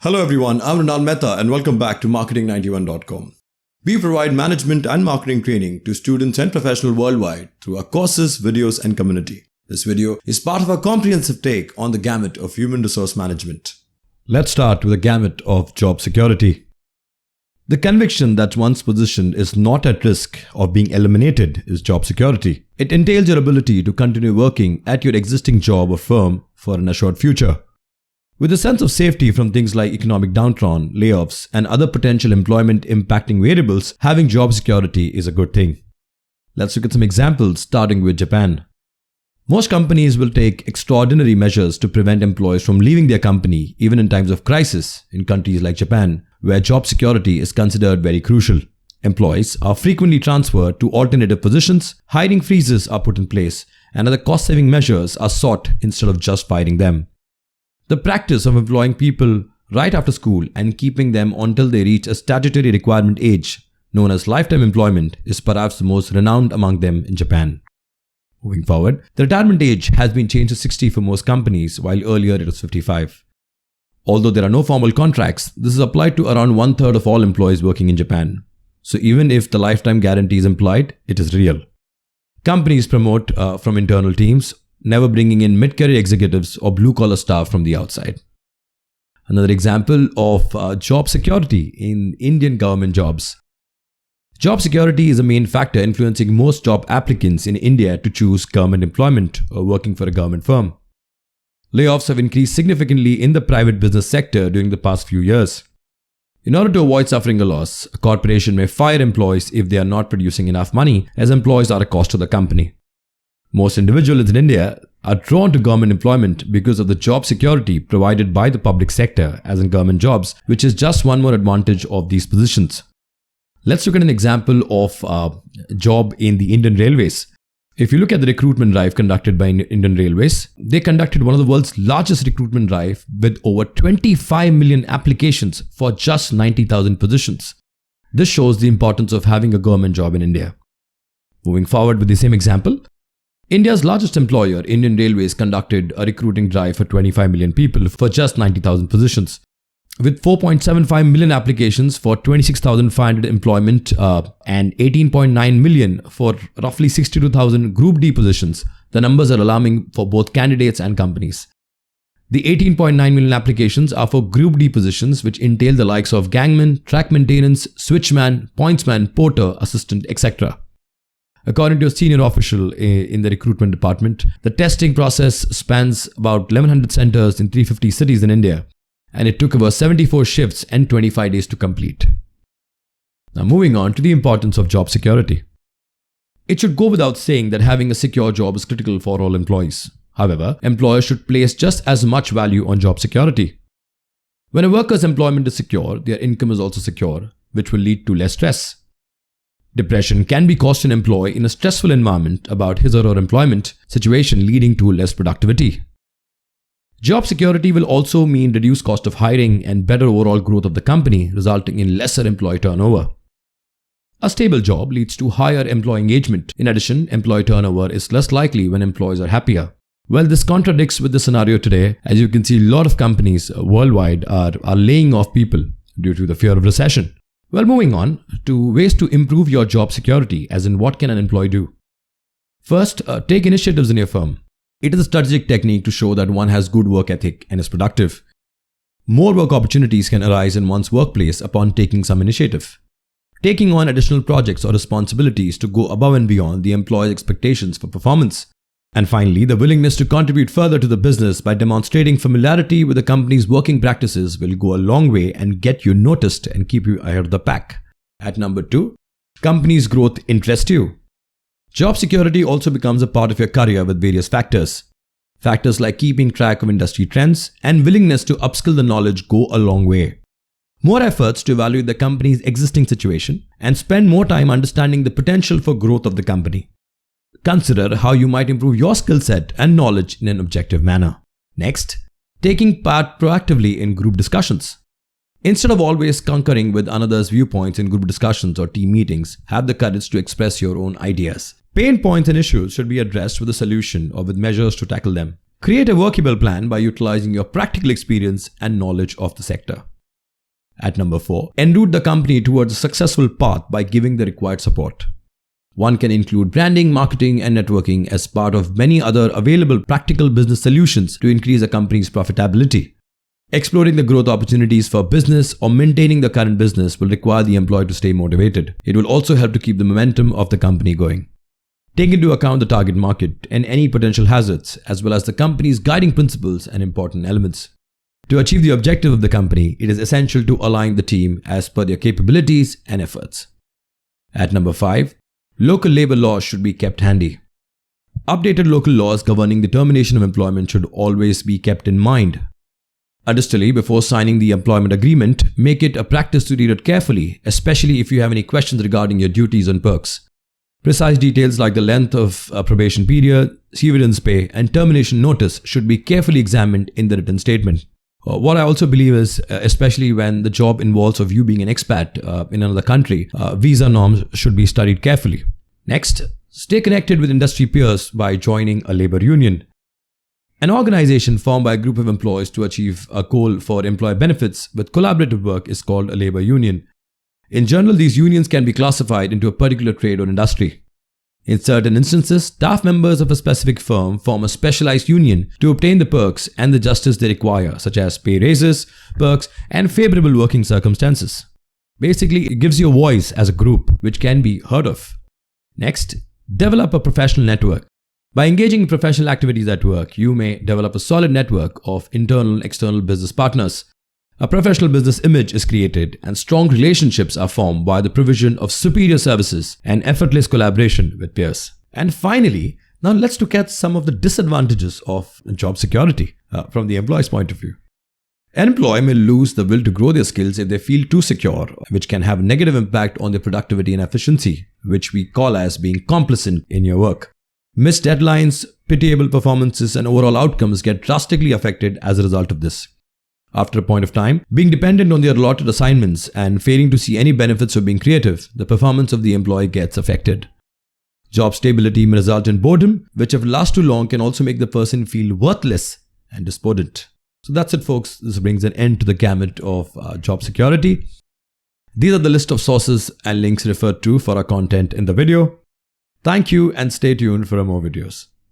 Hello everyone, I'm Ronald Mehta and welcome back to marketing91.com. We provide management and marketing training to students and professionals worldwide through our courses, videos and community. This video is part of our comprehensive take on the gamut of human resource management. Let's start with the gamut of job security. The conviction that one's position is not at risk of being eliminated is job security. It entails your ability to continue working at your existing job or firm for an assured future. With a sense of safety from things like economic downturn, layoffs, and other potential employment impacting variables, having job security is a good thing. Let's look at some examples, starting with Japan. Most companies will take extraordinary measures to prevent employees from leaving their company, even in times of crisis, in countries like Japan, where job security is considered very crucial. Employees are frequently transferred to alternative positions, hiring freezes are put in place, and other cost-saving measures are sought instead of just firing them. The practice of employing people right after school and keeping them until they reach a statutory requirement age, known as lifetime employment, is perhaps the most renowned among them in Japan. Moving forward, the retirement age has been changed to 60 for most companies, while earlier it was 55. Although there are no formal contracts, this is applied to around 1/3 of all employees working in Japan. So even if the lifetime guarantee is implied, it is real. Companies promote from internal teams, never bringing in mid-career executives or blue-collar staff from the outside. Another example of job security in Indian government jobs. Job security is a main factor influencing most job applicants in India to choose government employment or working for a government firm. Layoffs have increased significantly in the private business sector during the past few years. In order to avoid suffering a loss, a corporation may fire employees if they are not producing enough money, as employees are a cost to the company. Most individuals in India are drawn to government employment because of the job security provided by the public sector, as in government jobs, which is just one more advantage of these positions. Let's look at an example of a job in the Indian Railways. If you look at the recruitment drive conducted by Indian Railways, they conducted one of the world's largest recruitment drive with over 25 million applications for just 90,000 positions. This shows the importance of having a government job in India. Moving forward with the same example, India's largest employer, Indian Railways, conducted a recruiting drive for 25 million people for just 90,000 positions. With 4.75 million applications for 26,500 employment and 18.9 million for roughly 62,000 Group D positions, the numbers are alarming for both candidates and companies. The 18.9 million applications are for Group D positions, which entail the likes of gangman, track maintenance, switchman, pointsman, porter, assistant, etc. According to a senior official in the recruitment department, the testing process spans about 1,100 centers in 350 cities in India, and it took over 74 shifts and 25 days to complete. Now moving on to the importance of job security. It should go without saying that having a secure job is critical for all employees. However, employers should place just as much value on job security. When a worker's employment is secure, their income is also secure, which will lead to less stress. Depression can be caused to an employee in a stressful environment about his or her employment situation, leading to less productivity. Job security will also mean reduced cost of hiring and better overall growth of the company, resulting in lesser employee turnover. A stable job leads to higher employee engagement. In addition, employee turnover is less likely when employees are happier. Well, this contradicts with the scenario today. As you can see, a lot of companies worldwide are laying off people due to the fear of recession. Well, moving on to ways to improve your job security, as in what can an employee do? First, take initiatives in your firm. It is a strategic technique to show that one has good work ethic and is productive. More work opportunities can arise in one's workplace upon taking some initiative. Taking on additional projects or responsibilities to go above and beyond the employee's expectations for performance. And finally, the willingness to contribute further to the business by demonstrating familiarity with the company's working practices will go a long way and get you noticed and keep you ahead of the pack. At number 2, company's growth interests you. Job security also becomes a part of your career with various factors. Factors like keeping track of industry trends and willingness to upskill the knowledge go a long way. More efforts to evaluate the company's existing situation and spend more time understanding the potential for growth of the company. Consider how you might improve your skill set and knowledge in an objective manner. Next, taking part proactively in group discussions. Instead of always concurring with another's viewpoints in group discussions or team meetings, have the courage to express your own ideas. Pain points and issues should be addressed with a solution or with measures to tackle them. Create a workable plan by utilizing your practical experience and knowledge of the sector. At number 4, enroute the company towards a successful path by giving the required support. One can include branding, marketing, and networking as part of many other available practical business solutions to increase a company's profitability. Exploring the growth opportunities for business or maintaining the current business will require the employee to stay motivated. It will also help to keep the momentum of the company going. Take into account the target market and any potential hazards, as well as the company's guiding principles and important elements. To achieve the objective of the company, it is essential to align the team as per their capabilities and efforts. At number 5, local labor laws should be kept handy. Updated local laws governing the termination of employment should always be kept in mind. Additionally, before signing the employment agreement, make it a practice to read it carefully, especially if you have any questions regarding your duties and perks. Precise details like the length of a probation period, severance pay, and termination notice should be carefully examined in the written statement. What I also believe is, especially when the job involves of you being an expat in another country, visa norms should be studied carefully. Next, stay connected with industry peers by joining a labor union. An organization formed by a group of employees to achieve a goal for employee benefits with collaborative work is called a labor union. In general, these unions can be classified into a particular trade or industry. In certain instances, staff members of a specific firm form a specialized union to obtain the perks and the justice they require, such as pay raises, perks, and favorable working circumstances. Basically, it gives you a voice as a group which can be heard of. Next, develop a professional network. By engaging in professional activities at work, you may develop a solid network of internal and external business partners. A professional business image is created and strong relationships are formed by the provision of superior services and effortless collaboration with peers. And finally, now let's look at some of the disadvantages of job security from the employee's point of view. An employee may lose the will to grow their skills if they feel too secure, which can have a negative impact on their productivity and efficiency, which we call as being complacent in your work. Missed deadlines, pitiable performances, and overall outcomes get drastically affected as a result of this. After a point of time, being dependent on their allotted assignments and failing to see any benefits of being creative, the performance of the employee gets affected. Job stability may result in boredom, which if lasts too long can also make the person feel worthless and despondent. So that's it, folks. This brings an end to the gamut of job security. These are the list of sources and links referred to for our content in the video. Thank you and stay tuned for more videos.